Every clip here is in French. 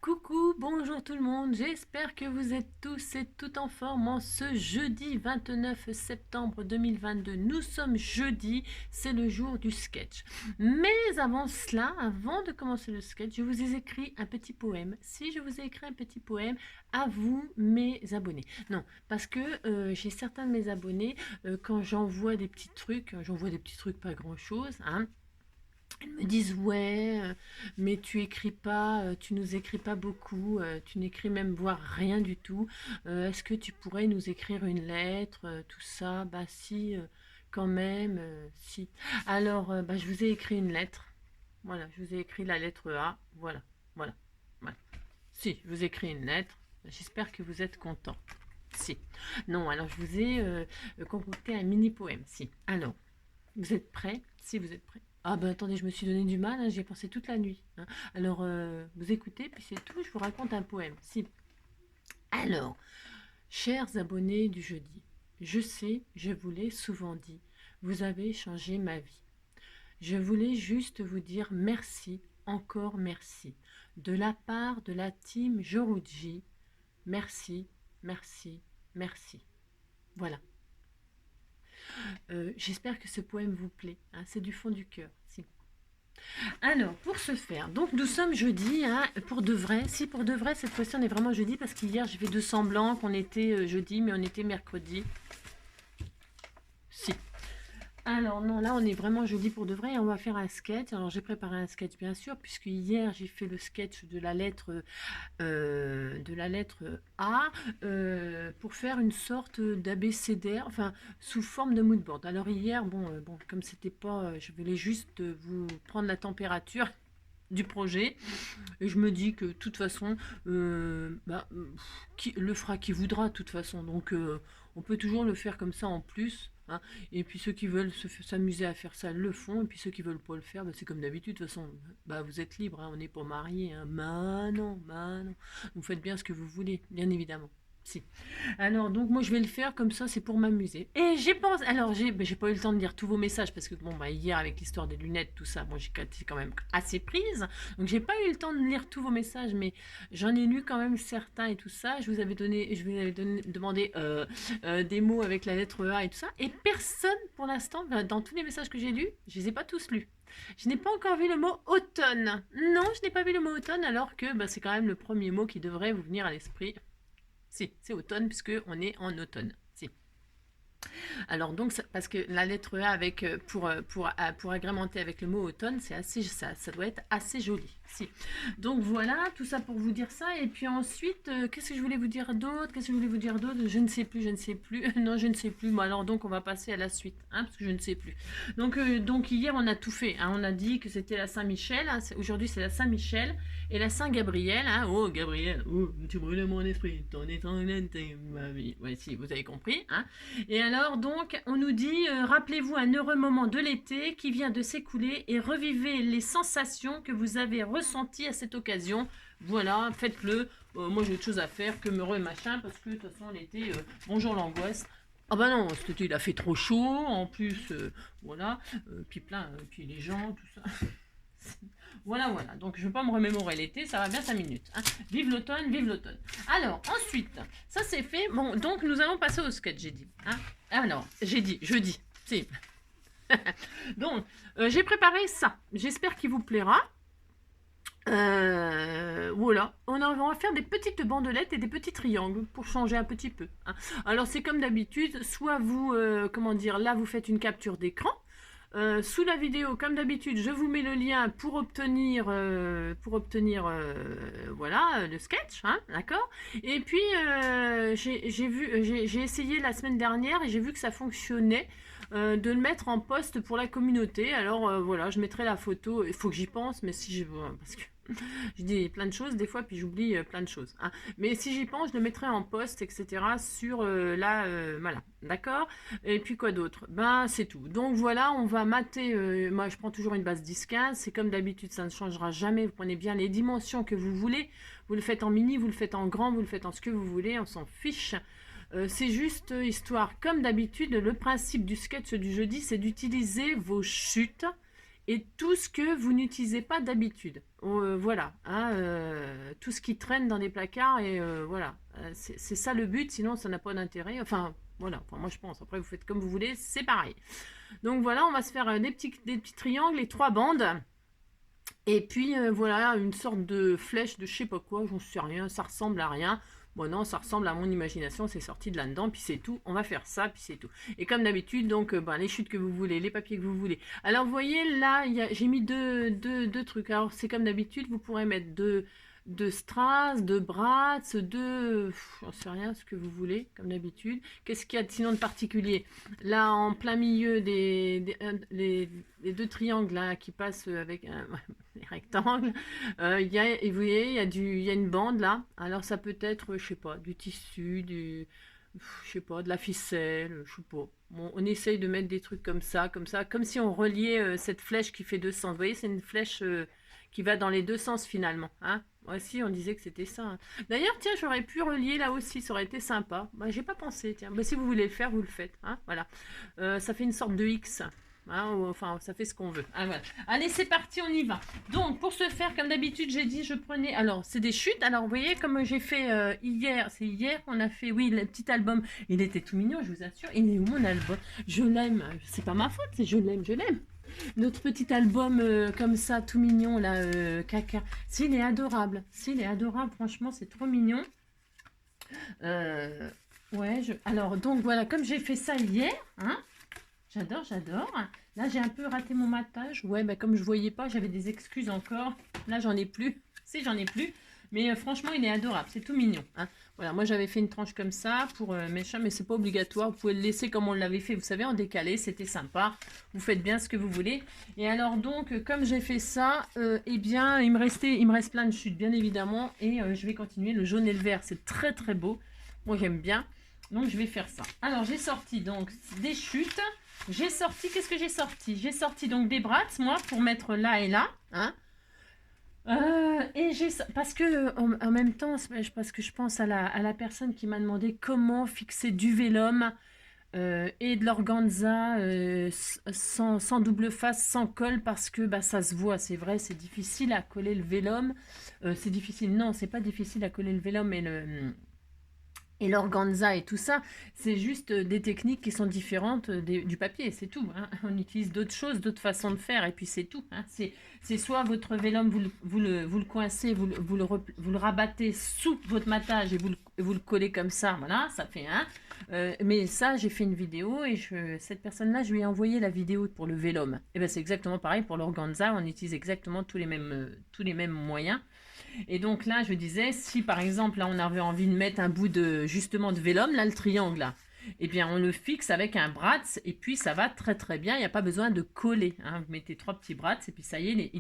Coucou, bonjour tout le monde, j'espère que vous êtes tous et toutes en forme en ce jeudi 29 septembre 2022. Nous sommes jeudi, c'est le jour du sketch. Mais avant cela, avant de commencer le sketch, je vous ai écrit un petit poème. Si je vous ai écrit un petit poème, à vous mes abonnés. Non, parce que j'ai certains de mes abonnés, quand j'envoie des petits trucs pas grand chose, hein. Elles me disent ouais, mais tu écris pas, tu nous écris pas beaucoup, tu n'écris même voire rien du tout. Est-ce que tu pourrais nous écrire une lettre, tout ça? Bah si, quand même, si. Alors, bah, je vous ai écrit une lettre. Voilà, je vous ai écrit la lettre A. Voilà, voilà, voilà. Si, je vous ai écrit une lettre. J'espère que vous êtes content. Si. Non, alors je vous ai concocté un mini poème. Si. Alors, vous êtes prêts? Si vous êtes prêts. Ah ben attendez, je me suis donné du mal, hein, j'y ai pensé toute la nuit, hein. Alors, vous écoutez, puis c'est tout, je vous raconte un poème. Si. Alors, chers abonnés du jeudi, je sais, je vous l'ai souvent dit, vous avez changé ma vie. Je voulais juste vous dire merci, encore merci. De la part de la team Joruji, merci, merci, merci. Voilà. J'espère que ce poème vous plaît, hein, c'est du fond du cœur. Si. Alors, pour ce faire, donc nous sommes jeudi, hein, pour de vrai. Si, pour de vrai, cette fois-ci, on est vraiment jeudi parce qu'hier, j'ai fait de semblant qu'on était jeudi, mais on était mercredi. Si. Alors non, là on est vraiment jeudi pour de vrai et on va faire un sketch. Alors j'ai préparé un sketch bien sûr, puisque hier j'ai fait le sketch de la lettre A, pour faire une sorte d'abécédaire, enfin sous forme de moodboard. Alors hier, bon comme c'était pas, je voulais juste vous prendre la température du projet et je me dis que de toute façon qui le fera qui voudra de toute façon, donc on peut toujours le faire comme ça en plus, hein. Et puis ceux qui veulent s'amuser à faire ça le font, et puis ceux qui veulent pas le faire, bah, c'est comme d'habitude. De toute façon, bah, vous êtes libre, hein, on n'est pas mariés, hein. Bah non, vous faites bien ce que vous voulez, bien évidemment. Si. Alors, donc, moi, je vais le faire comme ça, c'est pour m'amuser. Et j'ai pensé. Alors, j'ai pas eu le temps de lire tous vos messages parce que, bon, bah, hier, avec l'histoire des lunettes, tout ça, bon, j'ai été quand même assez prise. Donc, j'ai pas eu le temps de lire tous vos messages, mais j'en ai lu quand même certains et tout ça. Je vous avais demandé des mots avec la lettre A et tout ça. Et personne, pour l'instant, dans tous les messages que j'ai lus, je les ai pas tous lus. Je n'ai pas encore vu le mot automne. Non, je n'ai pas vu le mot automne, alors que bah, c'est quand même le premier mot qui devrait vous venir à l'esprit. Si, c'est automne, puisque on est en automne. Si. Alors donc, parce que la lettre A avec, pour agrémenter avec le mot automne, c'est assez, ça doit être assez joli. Si. Donc voilà, tout ça pour vous dire ça. Et puis ensuite, qu'est-ce que je voulais vous dire d'autre? Qu'est-ce que je voulais vous dire d'autre? Je ne sais plus, je ne sais plus. Non, je ne sais plus. Bon, alors donc on va passer à la suite, hein, parce que je ne sais plus. Donc hier on a tout fait, hein. On a dit que c'était la Saint-Michel, hein. Aujourd'hui c'est la Saint-Michel et la Saint-Gabriel, hein. Oh Gabriel, oh, tu brûles mon esprit, ton étranglante ma vie. Ouais, si, vous avez compris, hein. Et alors donc on nous dit, rappelez-vous un heureux moment de l'été qui vient de s'écouler et revivez les sensations que vous avez ressenties à cette occasion. Voilà, faites-le. Moi j'ai autre chose à faire que me machin, parce que de toute façon l'été, bonjour l'angoisse. Ah bah non, cet été il a fait trop chaud, en plus, voilà, puis les gens, tout ça. Voilà, voilà. Donc je ne vais pas me remémorer l'été, ça va bien 5 minutes, hein. Vive l'automne, vive l'automne. Alors, ensuite, ça c'est fait. Bon, donc nous allons passer au sketch, j'ai dit, hein. Alors, j'ai dit, jeudi, si. Donc, j'ai préparé ça. J'espère qu'il vous plaira. Voilà, on va faire des petites bandelettes et des petits triangles pour changer un petit peu, hein. Alors c'est comme d'habitude, soit vous, comment dire, là vous faites une capture d'écran. Sous la vidéo, comme d'habitude, je vous mets le lien pour obtenir, voilà, le sketch, hein, d'accord. Et puis j'ai essayé la semaine dernière et j'ai vu que ça fonctionnait. De le mettre en post pour la communauté. Alors voilà, je mettrai la photo. Il faut que j'y pense, mais si je parce que je dis plein de choses des fois, puis j'oublie plein de choses, hein. Mais si j'y pense, je le mettrai en post, etc. sur voilà, d'accord. Et puis quoi d'autre? Ben c'est tout. Donc voilà, on va mater. Moi, je prends toujours une base 10-15. C'est comme d'habitude, ça ne changera jamais. Vous prenez bien les dimensions que vous voulez. Vous le faites en mini, vous le faites en grand, vous le faites en ce que vous voulez. On s'en fiche. C'est juste histoire, comme d'habitude, le principe du sketch du jeudi, c'est d'utiliser vos chutes et tout ce que vous n'utilisez pas d'habitude. Voilà, hein, tout ce qui traîne dans des placards et voilà. C'est ça le but, sinon ça n'a pas d'intérêt. Enfin, voilà, enfin, moi je pense. Après, vous faites comme vous voulez, c'est pareil. Donc voilà, on va se faire des petits triangles et 3 bandes. Et puis voilà, une sorte de flèche de je sais pas quoi, j'en sais rien, ça ressemble à rien. Bon non, ça ressemble à mon imagination, c'est sorti de là-dedans, puis c'est tout. On va faire ça, puis c'est tout. Et comme d'habitude, donc ben, les chutes que vous voulez, les papiers que vous voulez. Alors vous voyez, là, j'ai mis deux trucs. Alors c'est comme d'habitude, vous pourrez mettre deux strass, deux brats, deux... J'en sais rien, ce que vous voulez, comme d'habitude. Qu'est-ce qu'il y a sinon de particulier? Là, en plein milieu les deux triangles là, qui passent avec les rectangles, vous voyez, il y a une bande là. Alors ça peut être, je sais pas, du tissu, je sais pas, de la ficelle, je sais pas. Bon, on essaye de mettre des trucs comme ça, comme si on reliait cette flèche qui fait deux sens. Vous voyez, c'est une flèche qui va dans les deux sens finalement. Hein. Moi aussi, on disait que c'était ça. Hein. D'ailleurs, tiens, j'aurais pu relier là aussi, ça aurait été sympa. Bah, j'ai pas pensé, tiens. Bah, si vous voulez le faire, vous le faites. Hein. Voilà. Ça fait une sorte de X. Hein, enfin, ça fait ce qu'on veut. Ah, voilà. Allez, c'est parti, on y va. Donc, pour ce faire, comme d'habitude, j'ai dit, je prenais... Alors, c'est des chutes. Alors, vous voyez, comme j'ai fait hier, c'est hier qu'on a fait, oui, le petit album. Il était tout mignon, je vous assure. Il est où mon album? Je l'aime. C'est pas ma faute, c'est je l'aime, je l'aime. Notre petit album comme ça, tout mignon, là, caca. S'il est adorable. S'il est adorable, franchement, c'est trop mignon. Ouais, alors, donc, voilà, comme j'ai fait ça hier, hein, j'adore, j'adore. Là, j'ai un peu raté mon matage. Ouais, bah, comme je voyais pas, j'avais des excuses encore. Là, j'en ai plus. Si, j'en ai plus. Mais franchement, il est adorable. C'est tout mignon. Hein. Voilà, moi, j'avais fait une tranche comme ça pour mes chats, mais c'est pas obligatoire. Vous pouvez le laisser comme on l'avait fait, vous savez, en décalé. C'était sympa. Vous faites bien ce que vous voulez. Et alors, donc, comme j'ai fait ça, eh bien, il me reste plein de chutes, bien évidemment. Et je vais continuer. Le jaune et le vert, c'est très, très beau. Moi, j'aime bien. Donc, je vais faire ça. Alors, j'ai sorti donc des chutes. J'ai sorti, qu'est-ce que j'ai sorti? J'ai sorti donc des brats, moi, pour mettre là et là. Hein. Et parce que en même temps, parce que je pense à la personne qui m'a demandé comment fixer du vélum et de l'organza sans double face, sans colle, parce que bah, ça se voit, c'est vrai, c'est difficile à coller le vélum. C'est difficile, non, c'est pas difficile à coller le vélum et l'organza et tout ça, c'est juste des techniques qui sont différentes du papier, c'est tout. Hein. On utilise d'autres choses, d'autres façons de faire, et puis c'est tout. Hein. C'est soit votre vélum, vous le coincez, vous le rabattez sous votre matage et vous le collez comme ça, voilà, ça fait un. Mais ça, j'ai fait une vidéo et cette personne-là, je lui ai envoyé la vidéo pour le vélum. Et ben c'est exactement pareil pour l'organza, on utilise exactement tous les mêmes moyens. Et donc là, je disais, si par exemple, là, on avait envie de mettre un bout justement de vélum, là, le triangle, là, eh bien, on le fixe avec un brat, et puis ça va très très bien, il n'y a pas besoin de coller. Hein. Vous mettez 3 petits brats, et puis ça y est,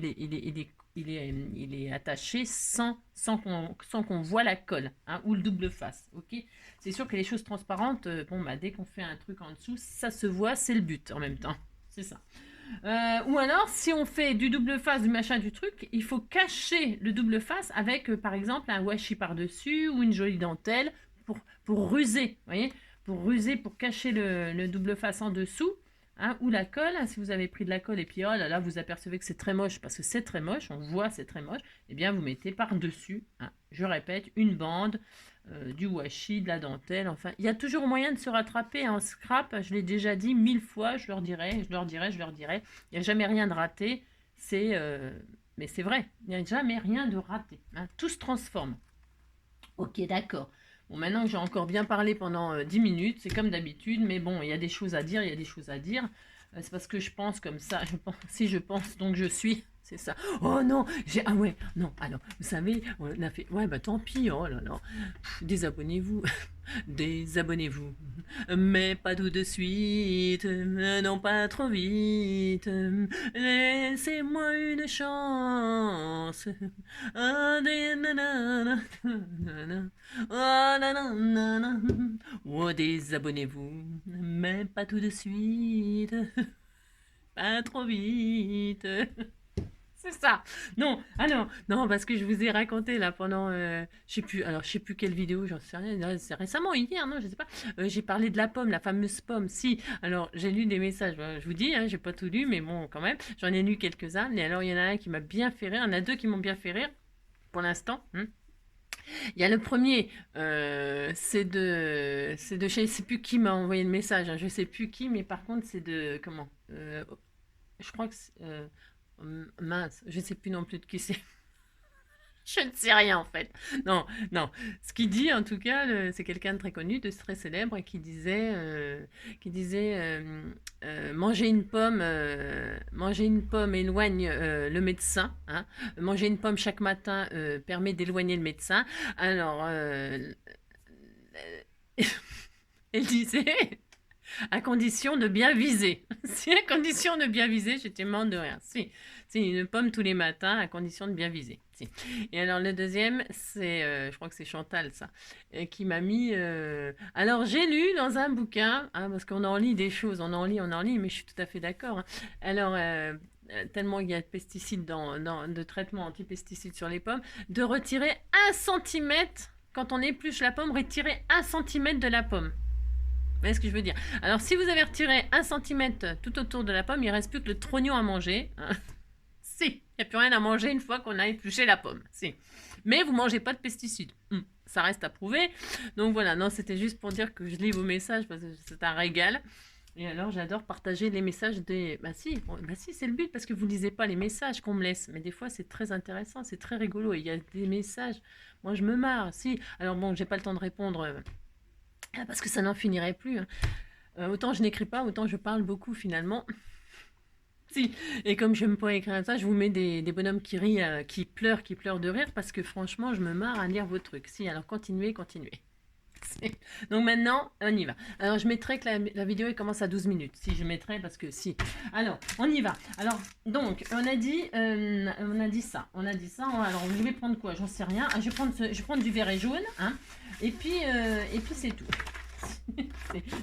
il est attaché sans qu'on voit la colle, hein, ou le double face, ok. C'est sûr que les choses transparentes, bon, bah, dès qu'on fait un truc en dessous, ça se voit, c'est le but en même temps, c'est ça. Ou alors, si on fait du double face, du machin, du truc, il faut cacher le double face avec, par exemple, un washi par-dessus ou une jolie dentelle pour ruser, vous voyez, pour cacher le double face en dessous, hein, ou la colle, hein, si vous avez pris de la colle et puis oh là là, vous apercevez que c'est très moche, parce que c'est très moche, on voit c'est très moche, eh bien vous mettez par-dessus, hein, je répète, une bande, du washi, de la dentelle, enfin, il y a toujours moyen de se rattraper en scrap, je l'ai déjà dit 1000 fois, je leur dirai, il n'y a jamais rien de raté, mais c'est vrai, il n'y a jamais rien de raté, hein, tout se transforme. Ok, d'accord. Bon, maintenant que j'ai encore bien parlé pendant 10 minutes, c'est comme d'habitude, mais bon, il y a des choses à dire, c'est parce que je pense comme ça, si je pense, donc je suis, c'est ça. Oh non, ah ouais, non, alors, vous savez, on a fait, ouais, bah tant pis, oh là là, désabonnez-vous, désabonnez-vous, mais pas tout de suite, non pas trop vite, laissez-moi une chance. Oh, désabonnez-vous, mais pas tout de suite, pas trop vite. C'est ça. Non, ah non, non, parce que je vous ai raconté là pendant, je sais plus quelle vidéo, j'en sais rien, c'est récemment, hier, non, je sais pas. J'ai parlé de la pomme, la fameuse pomme. Si, alors j'ai lu des messages, je vous dis, hein, j'ai pas tout lu, mais bon, quand même, j'en ai lu quelques-uns. Et alors il y en a un qui m'a bien fait rire, il y en a deux qui m'ont bien fait rire. pour l'instant. Il y a le premier, c'est de je sais plus qui m'a envoyé le message, hein, je sais plus qui, mais par contre c'est de comment je crois que mince, je sais plus non plus de qui c'est. Je ne sais rien en fait. Non, non. Ce qu'il dit en tout cas, c'est quelqu'un de très connu, de très célèbre, qui disait manger une pomme éloigne le médecin. Hein. Manger une pomme chaque matin permet d'éloigner le médecin. Alors, elle disait à condition de bien viser. Si à condition de bien viser, j'étais mort de rire. Si, c'est une pomme tous les matins à condition de bien viser. Si. Et alors le deuxième, c'est, je crois que c'est Chantal ça, qui m'a mis. Alors j'ai lu dans un bouquin, hein, parce qu'on en lit des choses, on en lit, mais je suis tout à fait d'accord. Hein. Alors tellement il y a de pesticides de traitement anti-pesticides sur les pommes, de retirer 1 centimètre quand on épluche la pomme, retirer 1 centimètre de la pomme. Vous voyez ce que je veux dire? Alors, si vous avez retiré 1 centimètre tout autour de la pomme, il ne reste plus que le trognon à manger. Hein. Si, il n'y a plus rien à manger une fois qu'on a épluché la pomme. Si. Mais vous ne mangez pas de pesticides. Ça reste à prouver. Donc voilà, non, c'était juste pour dire que je lis vos messages parce que c'est un régal. Et alors, j'adore partager les messages des... Bah si, c'est le but parce que vous ne lisez pas les messages qu'on me laisse. Mais des fois, c'est très intéressant, c'est très rigolo. Et il y a des messages... Moi, je me marre. Si, alors bon, j'ai pas le temps de répondre... parce que ça n'en finirait plus. Hein. Autant je n'écris pas, autant je parle beaucoup finalement. Si. Et comme je n'aime pas écrire ça, je vous mets des bonhommes qui rient, qui pleurent de rire, parce que franchement, je me marre à lire vos trucs. Si, alors continuez. Donc maintenant, on y va. Alors je mettrai que la vidéo elle commence à 12 minutes. Si, je mettrai parce que si. Alors, on y va. Alors, donc, on a dit ça. Alors, je vais prendre quoi? J'en sais rien. Je vais prendre du vert et jaune. Hein. Et puis c'est tout.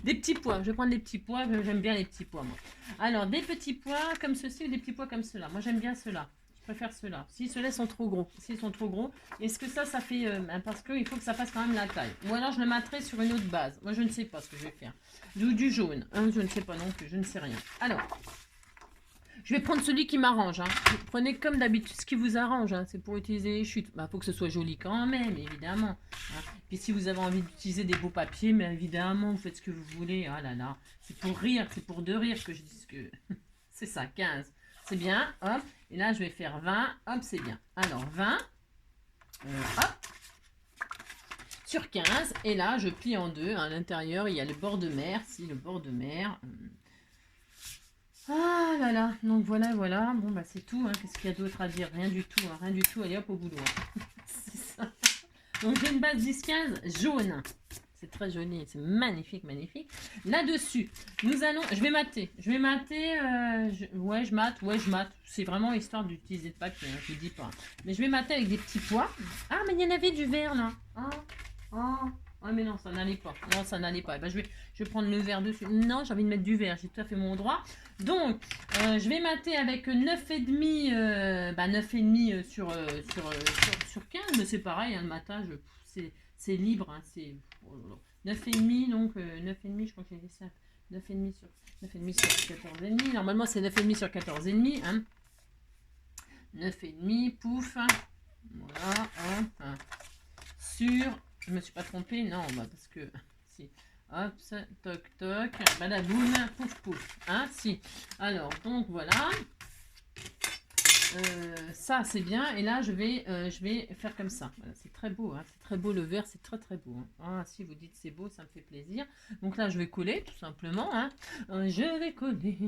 Des petits pois. Je vais prendre des petits pois. J'aime bien les petits pois, moi. Alors, des petits pois comme ceci ou des petits pois comme cela. Moi, j'aime bien ceux-là. Je préfère ceux-là. Si ceux-là sont trop gros. S'ils sont trop gros, est-ce que ça fait... parce qu'il faut que ça fasse quand même la taille. Ou alors je le mettrai sur une autre base. Moi, je ne sais pas ce que je vais faire. Du jaune. Hein, je ne sais pas non plus. Je ne sais rien. Alors, je vais prendre celui qui m'arrange. Hein. Vous prenez comme d'habitude ce qui vous arrange. Hein. C'est pour utiliser les chutes. Bah, faut que ce soit joli quand même, évidemment. Hein. Puis si vous avez envie d'utiliser des beaux papiers, mais évidemment, vous faites ce que vous voulez. Ah là là. C'est pour rire. C'est pour de rire que je dis que... c'est ça, 15. C'est bien, hop. Et là, je vais faire 20, hop, c'est bien. Alors, 20, hop, sur 15. Et là, je plie en deux. À l'intérieur, il y a le bord de mer. Si, le bord de mer. Ah là là. Donc, voilà. Bon, bah, c'est tout. Hein. Qu'est-ce qu'il y a d'autre à dire? Rien du tout. Hein. Rien du tout. Allez, hop, au boulot. Hein. C'est ça. Donc, j'ai une base 10-15 jaune. C'est très joli, c'est magnifique. Là-dessus, je vais mater. Je mate. C'est vraiment histoire d'utiliser le papier, hein, je vous dis pas. Mais je vais mater avec des petits pois. Ah, mais il y en avait du vert, là. Ah, mais non, ça n'allait pas. Ben, je vais prendre le vert dessus. Non, j'ai envie de mettre du vert, j'ai tout à fait mon droit. Donc, je vais mater avec 9,5 9,5 sur 15, mais c'est pareil, hein, le matage, c'est libre, hein, c'est... 9,5, donc 9,5, je crois que j'ai dit ça. 9,5 sur 14,5. Normalement, c'est 9,5 sur 14,5. Hein. 9,5, pouf. Voilà. Hein. Sur... Je me suis pas trompée, non, bah parce que... Si. Hop, toc, badaboum, pouf. Hein, si. Alors, donc voilà. Ça c'est bien, et là je vais faire comme ça. Voilà, c'est très beau, hein. C'est très beau le vert, c'est très beau. Hein. Ah, si vous dites c'est beau, ça me fait plaisir. Donc là je vais coller tout simplement. Hein. Je vais coller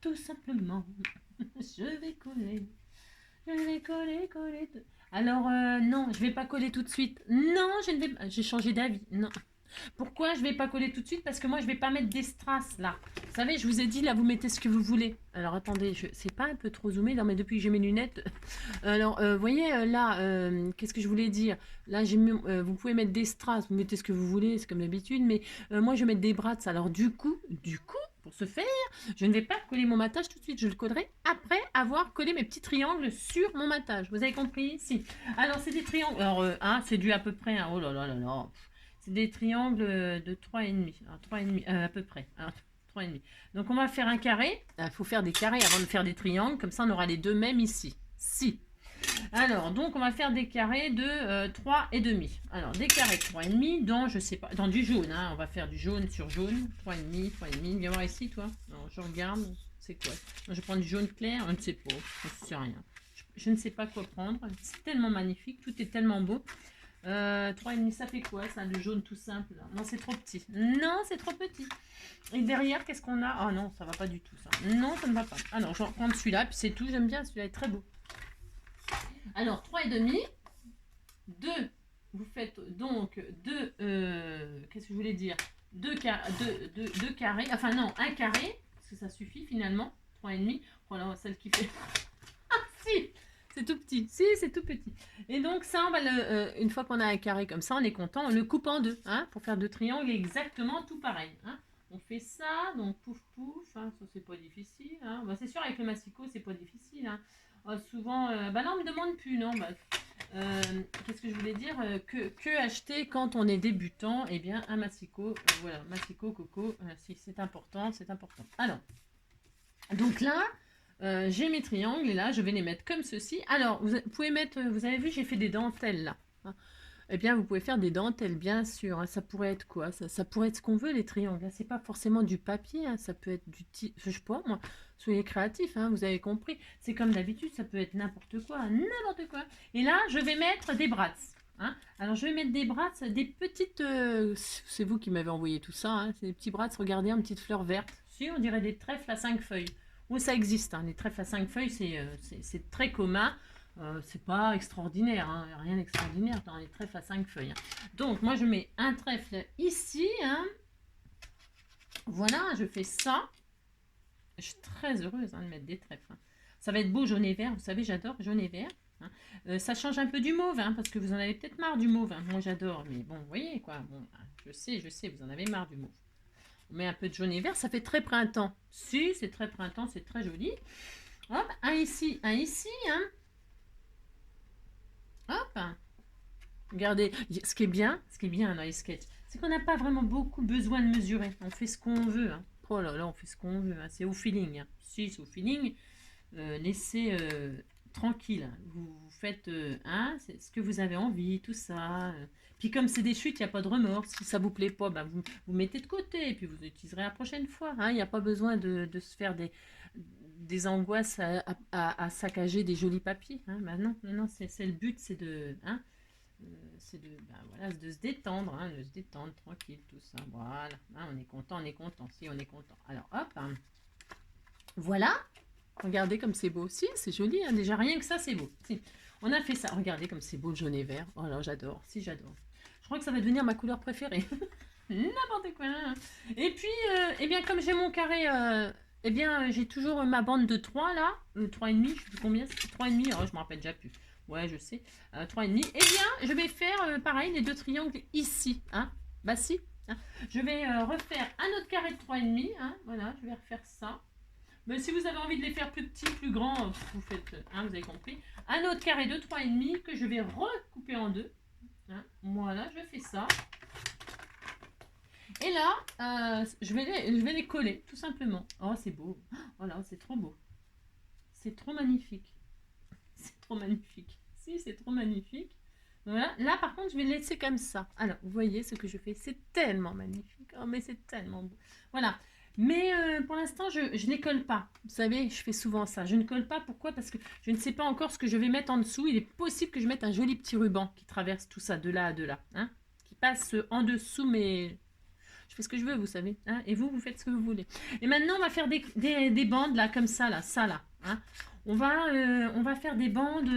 tout simplement. Je vais coller. Alors non, je vais pas coller tout de suite. Non, je ne vais pas. J'ai changé d'avis. Non. Pourquoi je vais pas coller tout de suite? Parce que moi, je vais pas mettre des strass là. Vous savez, je vous ai dit, là, vous mettez ce que vous voulez. Alors, attendez, c'est pas un peu trop zoomé? Non, mais depuis que j'ai mes lunettes... Alors, vous voyez, là, qu'est-ce que je voulais dire? Là, vous pouvez mettre des strass, vous mettez ce que vous voulez, c'est comme d'habitude. Mais moi, je vais mettre des brats. Alors, du coup, pour ce faire, je ne vais pas coller mon matage tout de suite. Je le collerai après avoir collé mes petits triangles sur mon matage. Vous avez compris? Si. Alors, c'est des triangles... Alors, c'est dû à peu près... Hein. Oh là là là là. C'est des triangles de 3,5. Alors, 3,5 à peu près. Alors, 3,5. Donc, on va faire un carré. Il faut faire des carrés avant de faire des triangles. Comme ça, on aura les deux mêmes ici. Si. Alors, donc, on va faire des carrés de 3,5. Alors, des carrés de 3,5 dans, je sais pas, dans du jaune. Hein. On va faire du jaune sur jaune. 3,5, 3,5. Viens voir ici, toi. Alors, je regarde. C'est quoi? Moi, je prends du jaune clair. Je ne sais pas. Je ne sais rien. Je ne sais pas quoi prendre. C'est tellement magnifique. Tout est tellement beau. 3,5, ça fait quoi, ça, le jaune tout simple là? Non, c'est trop petit. Non, c'est trop petit. Et derrière, qu'est-ce qu'on a? Ah non, ça va pas du tout, ça. Non, ça ne va pas. Alors, je vais reprendre celui-là, puis c'est tout. J'aime bien, celui-là est très beau. Alors, 3,5. 2. Vous faites donc 2. Qu'est-ce que je voulais dire? 2 carrés. Enfin, non, un carré. Parce que ça suffit finalement. 3,5. Voilà, celle qui fait. Ah, si! C'est tout petit. Si, c'est tout petit. Et donc ça, on va une fois qu'on a un carré comme ça, on est content, on le coupe en deux, hein, pour faire deux triangles exactement tout pareil. Hein. On fait ça, donc pouf pouf, hein, ça c'est pas difficile. Hein. Bah, c'est sûr avec le massicot, c'est pas difficile. Hein. Souvent, bah là on me demande plus, non. Bah, qu'est-ce que je voulais dire que acheter quand on est débutant? Eh bien un massicot, voilà, massicot, coco, si c'est important, c'est important. Alors, donc là. J'ai mes triangles et là je vais les mettre comme ceci. Alors vous pouvez mettre, vous avez vu j'ai fait des dentelles là. Hein. Eh bien vous pouvez faire des dentelles bien sûr. Hein. Ça pourrait être quoi? Ça pourrait être ce qu'on veut les triangles. C'est pas forcément du papier. Hein. Ça peut être du je sais pas moi. Soyez créatifs. Hein. Vous avez compris. C'est comme d'habitude. Ça peut être n'importe quoi. N'importe quoi. Et là je vais mettre des brasses. Hein. Alors je vais mettre des brasses, des petites. C'est vous qui m'avez envoyé tout ça. Hein. C'est des petits brasses. Regardez, une petite fleur verte. Si on dirait des trèfles à 5 feuilles. Oui, ça existe. Hein. Les trèfles à 5 feuilles, c'est très commun. C'est pas extraordinaire. Hein. Rien d'extraordinaire dans les trèfles à 5 feuilles. Hein. Donc, moi, je mets un trèfle ici. Hein. Voilà, je fais ça. Je suis très heureuse de mettre des trèfles. Hein. Ça va être beau jaune et vert. Vous savez, j'adore jaune et vert. Hein. Ça change un peu du mauve, hein, parce que vous en avez peut-être marre du mauve. Hein. Moi, j'adore. Mais bon, vous voyez, quoi. Bon, je sais, vous en avez marre du mauve. On met un peu de jaune et vert, ça fait très printemps. Si, c'est très printemps, c'est très joli. Hop, un ici, hein. Hop. Regardez, ce qui est bien dans les sketchs, c'est qu'on n'a pas vraiment beaucoup besoin de mesurer. On fait ce qu'on veut. Hein. Oh là là, on fait ce qu'on veut. Hein. C'est au feeling. Hein. Si, c'est au feeling. Laissez tranquille. Vous faites c'est ce que vous avez envie, tout ça. Puis comme c'est des chutes, il n'y a pas de remords. Si ça vous plaît pas, ben vous mettez de côté et puis vous utiliserez la prochaine fois. Hein. Il n'y a pas besoin de se faire des angoisses à saccager des jolis papiers. Hein. Ben non, c'est le but, c'est de... Hein, voilà, de se détendre, hein, de se détendre, tranquille, tout ça. Voilà, hein, on est content, si on est content. Alors hop, hein. Voilà. Regardez comme c'est beau. Si, c'est joli. Hein. Déjà, rien que ça, c'est beau. Si. On a fait ça. Regardez comme c'est beau, le jaune et vert. Oh là, j'adore. Si, j'adore. Je crois que ça va devenir ma couleur préférée. N'importe quoi. Hein. Et puis, eh bien, comme j'ai mon carré, eh bien, j'ai toujours ma bande de 3 là. 3,5, je ne sais plus combien. 3,5, oh, je me rappelle déjà plus. Ouais, je sais. 3,5. Eh bien, je vais faire pareil, les deux triangles ici. Hein. Bah si. Hein. Je vais refaire un autre carré de 3,5. Hein. Voilà, je vais refaire ça. Mais si vous avez envie de les faire plus petits, plus grands, vous faites, hein, vous avez compris. Un autre carré de 3,5 que je vais recouper en deux. Hein, voilà, je fais ça. Et là, je vais les coller, tout simplement. Oh, c'est beau. Oh là, c'est trop beau. C'est trop magnifique. C'est trop magnifique. Si, c'est trop magnifique. Voilà. Là, par contre, je vais laisser comme ça. Alors, vous voyez ce que je fais. C'est tellement magnifique. Oh, mais c'est tellement beau. Voilà. Mais pour l'instant, je ne les colle pas. Vous savez, je fais souvent ça. Je ne colle pas. Pourquoi? Parce que je ne sais pas encore ce que je vais mettre en dessous. Il est possible que je mette un joli petit ruban qui traverse tout ça de là à de là. Hein, qui passe en dessous, mais je fais ce que je veux, vous savez. Hein, et vous faites ce que vous voulez. Et maintenant, on va faire des bandes là, comme ça, là. Ça, là. Hein. On va faire des bandes.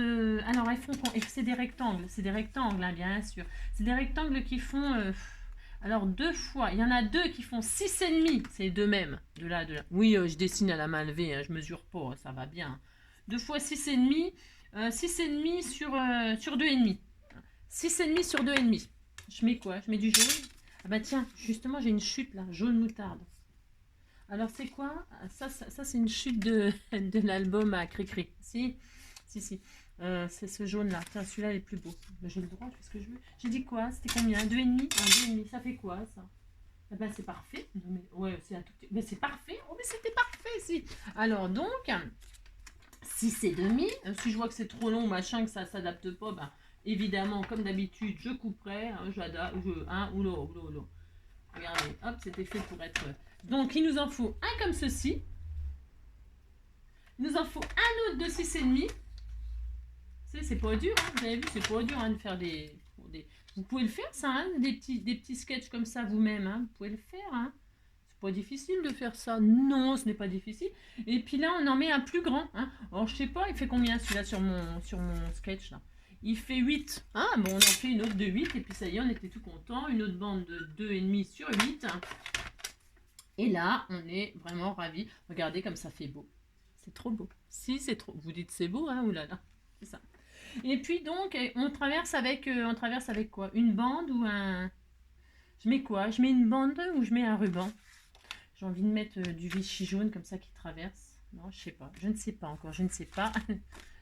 Alors, elles font. C'est des rectangles. C'est des rectangles, hein, bien sûr. C'est des rectangles qui font. Alors, deux fois, il y en a deux qui font 6,5. C'est les deux mêmes, de là, de là. Oui, je dessine à la main levée, hein, je mesure pas, ça va bien. 2 fois 6,5. 6,5 sur 2,5. 6,5 sur 2,5. Je mets quoi? Je mets du jaune. Ah bah tiens, justement, j'ai une chute là, jaune moutarde. Alors, c'est quoi? Ça c'est une chute de l'album à Cricri. Si. C'est ce jaune là. Tiens, celui-là est plus beau. J'ai le droit, je fais ce que je veux. J'ai dit quoi? C'était combien? 2,5? 2,5. Ça fait quoi ça? Eh ben c'est parfait. Non, mais, ouais, c'est un tout petit... Mais c'est parfait. Oh, mais c'était parfait, si. Alors donc, 6 et demi. Si je vois que c'est trop long, machin, que ça s'adapte pas, ben, évidemment, comme d'habitude, je couperai, hein, oula, oula, oula. Regardez, hop, c'était fait pour être... Donc, il nous en faut un comme ceci. Il nous en faut un autre de 6,5. C'est pas dur, hein, vous avez vu, c'est pas dur hein, de faire des... Vous pouvez le faire, ça, hein, des petits sketchs comme ça vous-même. Hein, vous pouvez le faire, hein. C'est pas difficile de faire ça. Non, ce n'est pas difficile. Et puis là, on en met un plus grand. Hein. Alors, je sais pas, il fait combien celui-là sur mon sketch, là. Il fait 8. Ah, bon, on en fait une autre de 8. Et puis ça y est, on était tout content. Une autre bande de 2,5 sur 8. Et là, on est vraiment ravis. Regardez comme ça fait beau. C'est trop beau. Si, c'est trop. Vous dites c'est beau, hein, oulala. C'est ça. Et puis donc, on traverse avec quoi? Une bande ou un... Je mets quoi? Je mets une bande ou je mets un ruban? J'ai envie de mettre du Vichy jaune comme ça qui traverse. Non, je sais pas. Je ne sais pas encore. Je ne sais pas.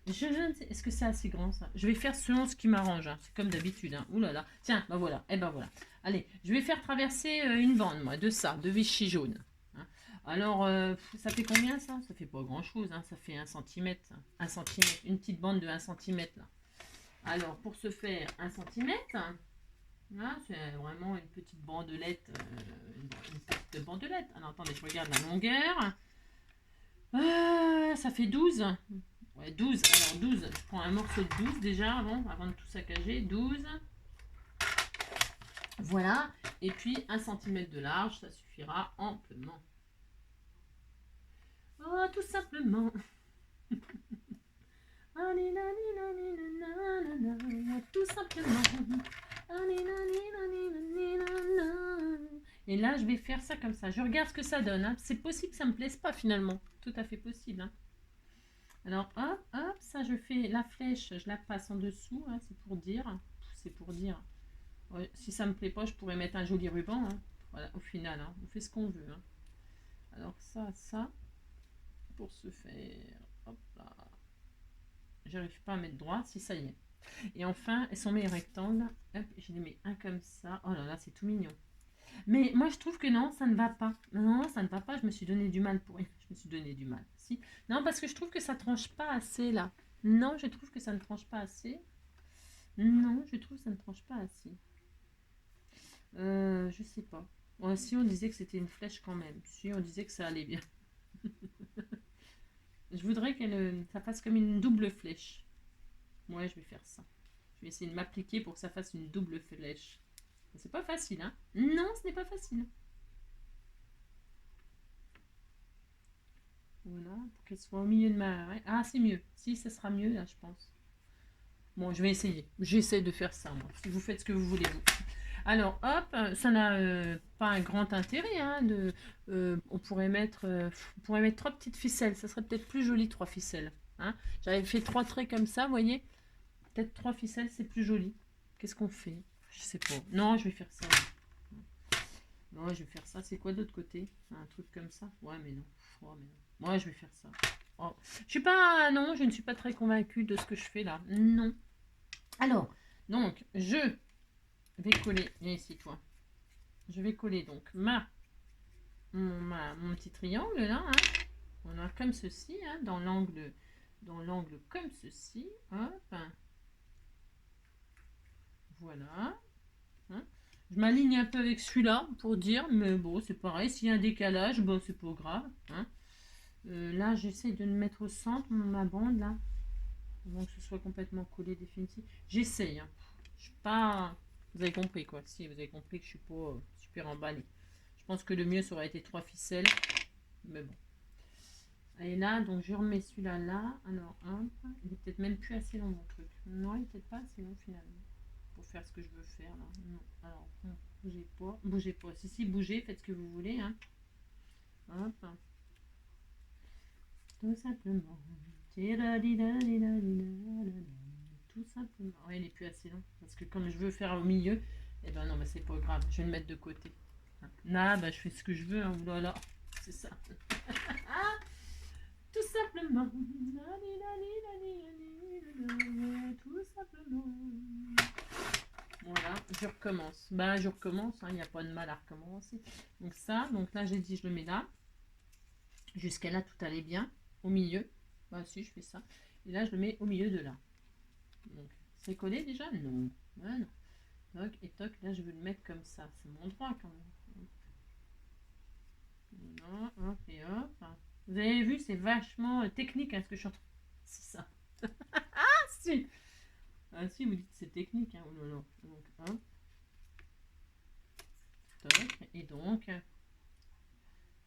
je ne sais... Est-ce que c'est assez grand ça? Je vais faire selon ce qui m'arrange. Hein. C'est comme d'habitude. Hein. Ouh là là. Tiens, bah voilà. Et ben voilà. Allez, je vais faire traverser une bande, moi, de ça, de Vichy jaune. Hein. Alors, ça fait combien ça? Ça fait pas grand chose. Hein. Ça fait 1 cm. 1 cm. Une petite bande de 1 cm là. Alors, pour ce faire 1 cm, là, c'est vraiment une petite bandelette. Une petite bandelette. Alors, attendez, je regarde la longueur. Ça fait 12. Ouais, 12. Alors, 12. Je prends un morceau de 12 déjà avant de tout saccager. 12. Voilà. Et puis, 1 cm de large, ça suffira amplement. Oh, tout simplement. Tout simplement. Et là, je vais faire ça comme ça. Je regarde ce que ça donne. Hein. C'est possible que ça me plaise pas finalement. Tout à fait possible. Hein. Alors, hop, hop, ça je fais la flèche, je la passe en dessous. Hein, c'est pour dire. C'est pour dire. Ouais, si ça me plaît pas, je pourrais mettre un joli ruban. Hein. Voilà, au final, hein, on fait ce qu'on veut. Hein. Alors ça, pour se faire. Hop là. J'arrive pas à mettre droit, si ça y est. Et enfin, elles sont mes rectangles. Hop, je les mets un comme ça. Oh là là, c'est tout mignon. Mais moi, je trouve que non, ça ne va pas. Non, ça ne va pas. Je me suis donné du mal pour rien. Je me suis donné du mal. Si. Non, parce que je trouve que ça tranche pas assez là. Non, je trouve que ça ne tranche pas assez. Non, je trouve que ça ne tranche pas assez. Je sais pas. Bon, si on disait que c'était une flèche quand même. Si on disait que ça allait bien. Je voudrais qu'elle ça fasse comme une double flèche. Ouais, je vais faire ça. Je vais essayer de m'appliquer pour que ça fasse une double flèche. C'est pas facile, hein? Non, ce n'est pas facile. Voilà, pour qu'elle soit au milieu de ma... Ouais. Ah, c'est mieux. Si, ça sera mieux, là, je pense. Bon, je vais essayer. J'essaie de faire ça, moi. Si vous faites ce que vous voulez, vous. Alors, hop, ça n'a pas un grand intérêt. Hein, on pourrait mettre 3 petites ficelles. Ça serait peut-être plus joli, 3 ficelles. Hein. J'avais fait 3 traits comme ça, vous voyez. Peut-être 3 ficelles, c'est plus joli. Qu'est-ce qu'on fait? Je sais pas. Non, je vais faire ça. Non, je vais faire ça. C'est quoi de l'autre côté? Un truc comme ça? Ouais, mais non. Oh, mais non. Ouais, je vais faire ça. Oh. Je suis pas... Non, je ne suis pas très convaincue de ce que je fais là. Non. Alors, donc, je vais coller... Viens ici, toi. Je vais coller donc mon petit triangle là. Hein. On a comme ceci, hein, dans l'angle comme ceci. Hop. Voilà. Hein. Je m'aligne un peu avec celui-là pour dire, mais bon, c'est pareil. S'il y a un décalage, bon, c'est pas grave. Hein. Là, j'essaie de me mettre au centre, ma bande là. Avant que ce soit complètement collé définitif. J'essaye. Hein. Je suis pas... Vous avez compris quoi. Si, vous avez compris que je suis pas super emballée. Je pense que le mieux, ça aurait été 3 ficelles. Mais bon. Et là, donc je remets celui-là là. Alors, hop. Il est peut-être même plus assez long mon truc. Non, il est peut-être pas assez long finalement. Pour faire ce que je veux faire là. Non. Alors, bougez pas. Bougez pas. Si, bougez, faites ce que vous voulez. Hein. Hop. Tout simplement. Tout simplement. Ouais, il est plus assez long. Parce que comme je veux faire au milieu, eh ben non, mais c'est pas grave. Je vais le mettre de côté. Là, bah, je fais ce que je veux. Hein. Voilà. C'est ça. Tout simplement. Tout simplement. Voilà, je recommence. Bah, je recommence. Il n'y a pas de mal à recommencer. Donc ça, donc là, j'ai dit, je le mets là. Jusqu'à là, tout allait bien. Au milieu. Bah si, je fais ça. Et là, je le mets au milieu de là. Donc, c'est collé déjà? Non. Ah, non. Toc et toc, là, je veux le mettre comme ça. C'est mon droit quand même. Non, hop et hop. Vous avez vu, c'est vachement technique hein, ce que je suis en train. C'est ça. Ah si. Ah si, vous dites c'est technique. Hein. Oh là là. Donc, hop, toc. Et donc,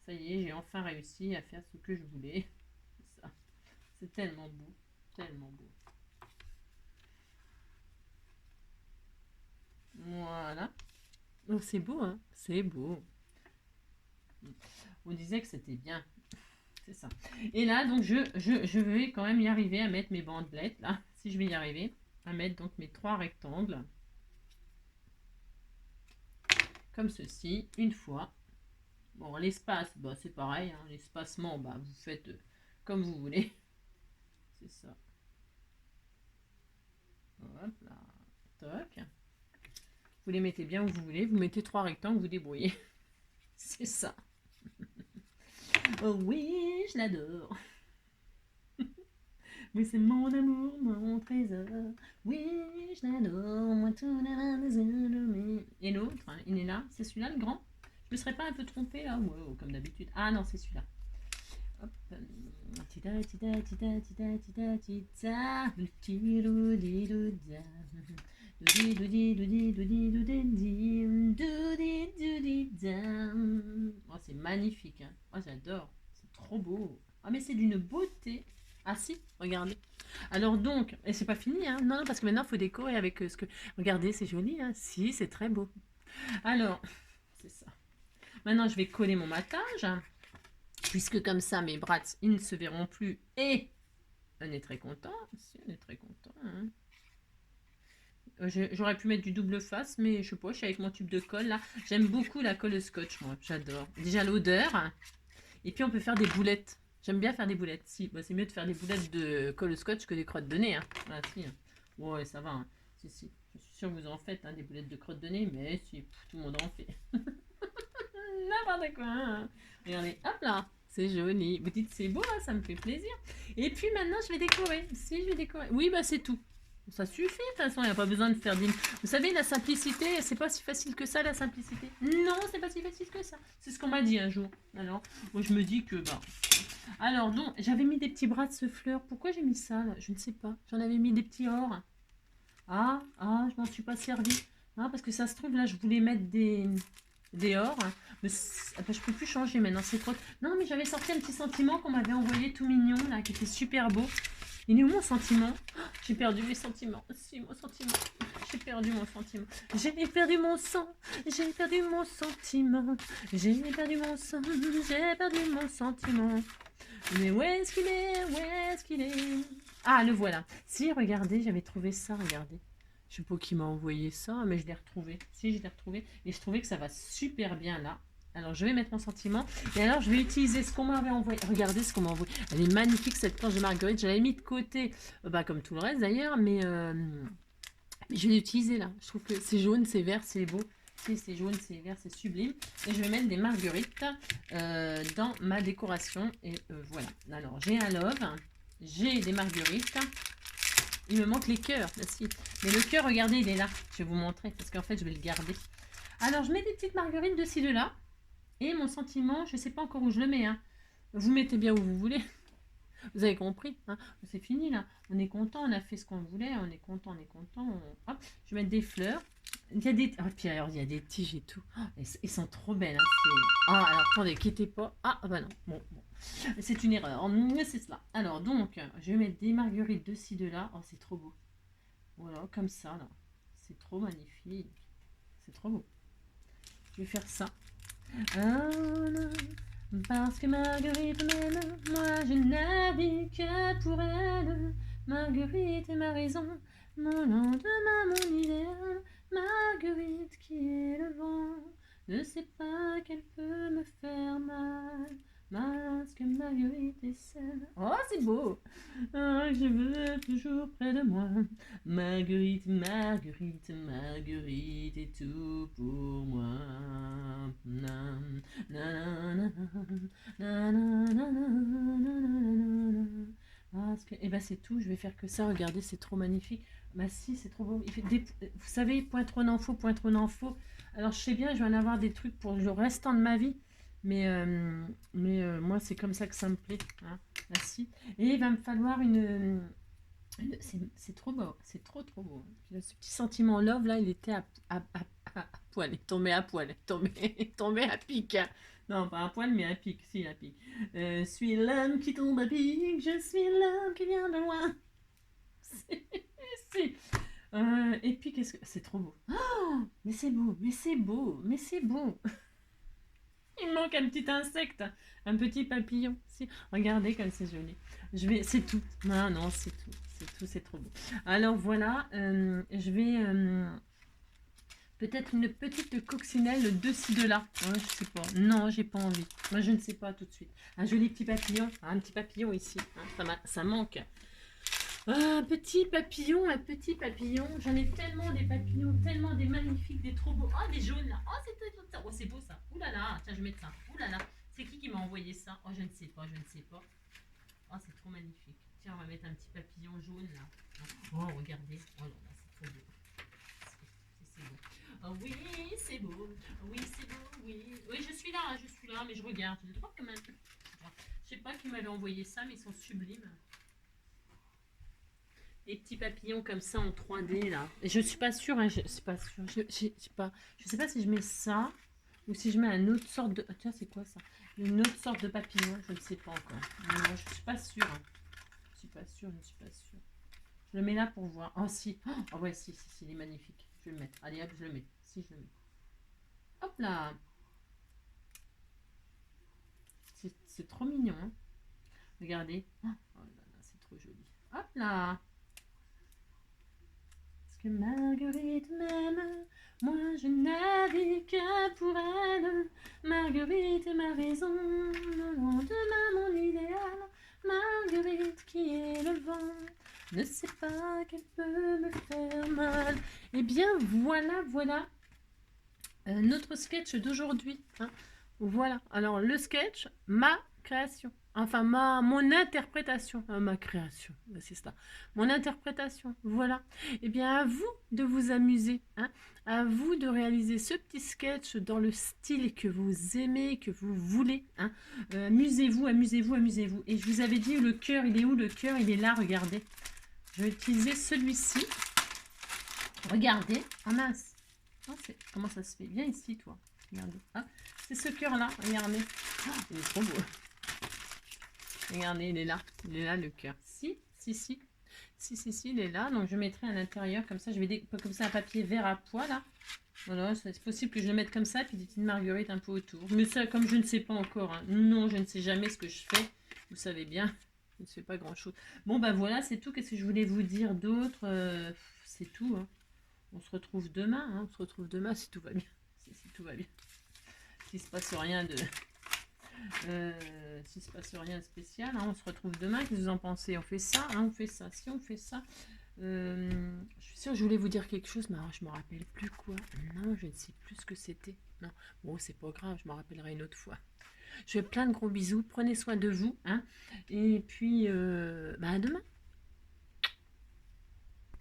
ça y est, j'ai enfin réussi à faire ce que je voulais. C'est ça. C'est tellement beau. Tellement beau. Voilà. Oh, c'est beau, hein. C'est beau. On disait que c'était bien. C'est ça. Et là, donc, je vais quand même y arriver à mettre mes bandelettes, là. Si je vais y arriver, à mettre donc mes 3 rectangles. Comme ceci, une fois. Bon, l'espace, bah, c'est pareil. Hein, l'espacement, bah, vous faites comme vous voulez. C'est ça. Hop là. Toc. Vous les mettez bien où vous voulez. Vous mettez 3 rectangles, vous débrouillez. C'est ça. Oh oui, je l'adore. Oui, c'est mon amour, mon trésor. Oui, je l'adore, moi tout la maison. Et l'autre, hein, il est là. C'est celui-là le grand? Je me serais pas un peu trompée là? Wow, comme d'habitude. Ah non, c'est celui-là. Hop. Tita, tita, tita, tita, tita, tita. Oh, c'est magnifique. Hein. Oh, j'adore. C'est trop beau. Ah, mais c'est d'une beauté. Ah si, regardez. Alors donc, et c'est pas fini, hein. Non, parce que maintenant, il faut décorer avec ce que... Regardez, c'est joli, hein. Si, c'est très beau. Alors, c'est ça. Maintenant, je vais coller mon matage. Hein, puisque comme ça, mes bras, ils ne se verront plus. Et on est très content. Si, on est très content. Hein. J'aurais pu mettre du double face, mais je sais pas, je suis avec mon tube de colle là. J'aime beaucoup la colle scotch, moi, j'adore. Déjà l'odeur. Et puis on peut faire des boulettes. J'aime bien faire des boulettes. Si, bah, c'est mieux de faire des boulettes de colle scotch que des crottes de nez. Hein. Ah, si, hein. Ouais, ça va. Hein. Si, si. Je suis sûre que vous en faites hein, des boulettes de crottes de nez, mais si, tout le monde en fait. N'importe quoi. Hein. Regardez, hop là. C'est joli. Vous dites c'est beau, hein, ça me fait plaisir. Et puis maintenant, je vais décorer. Si, je vais décorer. Oui, bah c'est tout. Ça suffit, de toute façon, il n'y a pas besoin de faire des... Vous savez, la simplicité, c'est pas si facile que ça, la simplicité. Non, c'est pas si facile que ça. C'est ce qu'on m'a dit un jour. Alors, moi, je me dis que, bah... Alors, donc, j'avais mis des petits bras de ce fleur. Pourquoi j'ai mis ça, là? Je ne sais pas. J'en avais mis des petits or. Je m'en suis pas servi. Ah, parce que ça se trouve, là, je voulais mettre des or. Mais je peux plus changer maintenant, c'est trop... Non, mais j'avais sorti un petit sentiment qu'on m'avait envoyé tout mignon, là, qui était super beau. Il est où mon sentiment? J'ai perdu mes sentiments. Si, mon sentiment. J'ai perdu mon sentiment. J'ai perdu mon sang. J'ai perdu mon sentiment. J'ai perdu mon sang. J'ai perdu mon sentiment. Mais où est-ce qu'il est? Où est-ce qu'il est? Ah, le voilà. Si, regardez, j'avais trouvé ça, regardez. Je sais pas qui m'a envoyé ça, mais je l'ai retrouvé. Si, je l'ai retrouvé. Et je trouvais que ça va super bien là. Alors, je vais mettre mon sentiment. Et alors, je vais utiliser ce qu'on m'avait envoyé. Regardez ce qu'on m'a envoyé. Elle est magnifique, cette planche de marguerite. Je l'avais mis de côté, bah, comme tout le reste d'ailleurs. Mais je vais l'utiliser là. Je trouve que c'est jaune, c'est vert, c'est beau. Si, c'est jaune, c'est vert, c'est sublime. Et je vais mettre des marguerites dans ma décoration. Et voilà. Alors, j'ai un love. J'ai des marguerites. Il me manque les cœurs. Merci. Mais le cœur, regardez, il est là. Je vais vous montrer. Parce qu'en fait, je vais le garder. Alors, je mets des petites marguerites de ci, de là. Et mon sentiment, je ne sais pas encore où je le mets. Hein. Vous mettez bien où vous voulez. Vous avez compris. Hein. C'est fini là. On est content, on a fait ce qu'on voulait. On est content, on est content. Hop, je vais mettre des fleurs. Il y a des... Oh, puis alors, il y a des tiges et tout. Oh, elles sont trop belles. Hein. Ah, alors attendez, quittez pas. Ah, bah non. Bon. C'est une erreur. Mais c'est cela. Alors, donc, je vais mettre des marguerites de ci, de là. Oh, c'est trop beau. Voilà, comme ça là. C'est trop magnifique. C'est trop beau. Je vais faire ça. Parce que Marguerite m'aime, moi je n'habite que pour elle. Marguerite est ma raison, mon lendemain, mon idéal. Marguerite qui est le vent, ne sait pas qu'elle peut me faire mal. Parce que Marguerite est seule. Oh, c'est beau! Je veux toujours près de moi. Marguerite, Marguerite, Marguerite est tout pour moi. Ah, eh ben c'est tout, je vais faire que ça, regardez, c'est trop magnifique. Bah si, c'est trop beau. Vous savez, point trop d'infos. Alors je sais bien, je vais en avoir des trucs pour le restant de ma vie, mais moi c'est comme ça que ça me plaît. Hein. Là, si. Et il va me falloir c'est trop beau, c'est trop beau. Ce petit sentiment love là, il était à poil, il est tombé à poil, il est tombé, il est tombé à pic. Hein. Non, pas à poil, mais à pic, si, à pic. Je suis l'homme qui tombe à pic, je suis l'homme qui vient de loin. C'est. c'est- et puis, qu'est-ce que. C'est trop beau. Oh, mais c'est beau, mais c'est beau, mais c'est beau. Il manque un petit insecte, un petit papillon. Si, regardez comme c'est joli. C'est tout. Non, non, c'est tout, c'est trop beau. Alors voilà, je vais peut-être une petite coccinelle de ci de là. Ouais, je sais pas. Non, j'ai pas envie. Moi, je ne sais pas tout de suite. Un joli petit papillon, un petit papillon ici. Hein, ça manque. Un petit papillon, un petit papillon. J'en ai tellement des papillons, tellement des magnifiques, des trop beaux. Oh, des jaunes là. Oh, c'est beau ça. Ouh là là. Tiens, je vais mettre ça. Ouh là là. C'est qui m'a envoyé ça? Oh, je ne sais pas, je ne sais pas. Oh, c'est trop magnifique. Tiens, on va mettre un petit papillon jaune là. Oh, regardez. Oh là là, c'est trop beau. C'est beau. Oh oui, c'est beau. Oui, c'est beau. Oui. Oui, je suis là, mais je regarde. Je le trouve quand même. Je sais pas qui m'avait envoyé ça, mais ils sont sublimes. Des petits papillons comme ça en 3D là. Et je suis pas sûre, hein, je suis pas sûre. Je sais pas si je mets ça ou si je mets une autre sorte de. Tiens, c'est quoi ça? Une autre sorte de papillon, je ne sais pas encore. Non, je suis pas sûre. Hein. Je suis pas sûre, je ne suis pas sûre. Je le mets là pour voir. Oh si. Oh ouais, si, il est magnifique. Je vais le mettre. Allez hop, je le mets. Si je le mets. Hop là. C'est trop mignon. Hein. Regardez. Oh là là, c'est trop joli. Hop là. Que Marguerite m'aime, moi je n'avais qu'un pour elle. Marguerite est ma raison, le lendemain mon idéal. Marguerite qui est le vent, ne sait pas qu'elle peut me faire mal. Eh bien voilà notre sketch d'aujourd'hui. Hein. Voilà, alors le sketch, ma création. Enfin, mon interprétation, ma création, c'est ça. Mon interprétation, voilà. Eh bien, à vous de vous amuser, hein, à vous de réaliser ce petit sketch dans le style que vous aimez, que vous voulez. Hein. Amusez-vous, amusez-vous, amusez-vous. Et je vous avais dit, le cœur, il est où? Le cœur, il est là, regardez. Je vais utiliser celui-ci. Regardez. Ah mince. Oh, comment ça se fait? Viens ici, toi. Regardez. Ah, c'est ce cœur-là, regardez. Oh, il est trop beau. Regardez, il est là, le cœur. Si, il est là. Donc je mettrai à l'intérieur, comme ça, je vais comme ça un papier vert à pois, là. Voilà, c'est possible que je le mette comme ça, puis des petites marguerites un peu autour. Mais ça, comme je ne sais pas encore, hein. Non, je ne sais jamais ce que je fais. Vous savez bien, je ne fais pas grand-chose. Bon, ben voilà, c'est tout. Qu'est-ce que je voulais vous dire d'autre? C'est tout, hein. On se retrouve demain, hein. On se retrouve demain si tout va bien. Si tout va bien. S'il se passe rien de... s'il se passe rien de spécial, hein, on se retrouve demain. Qu'est-ce que vous en pensez? On fait ça, hein, on fait ça. Si on fait ça, je suis sûre que je voulais vous dire quelque chose, mais alors, je me rappelle plus quoi. Non, je ne sais plus ce que c'était. Non, bon, c'est pas grave, je m'en rappellerai une autre fois. Je fais plein de gros bisous. Prenez soin de vous, hein. Et puis, à demain.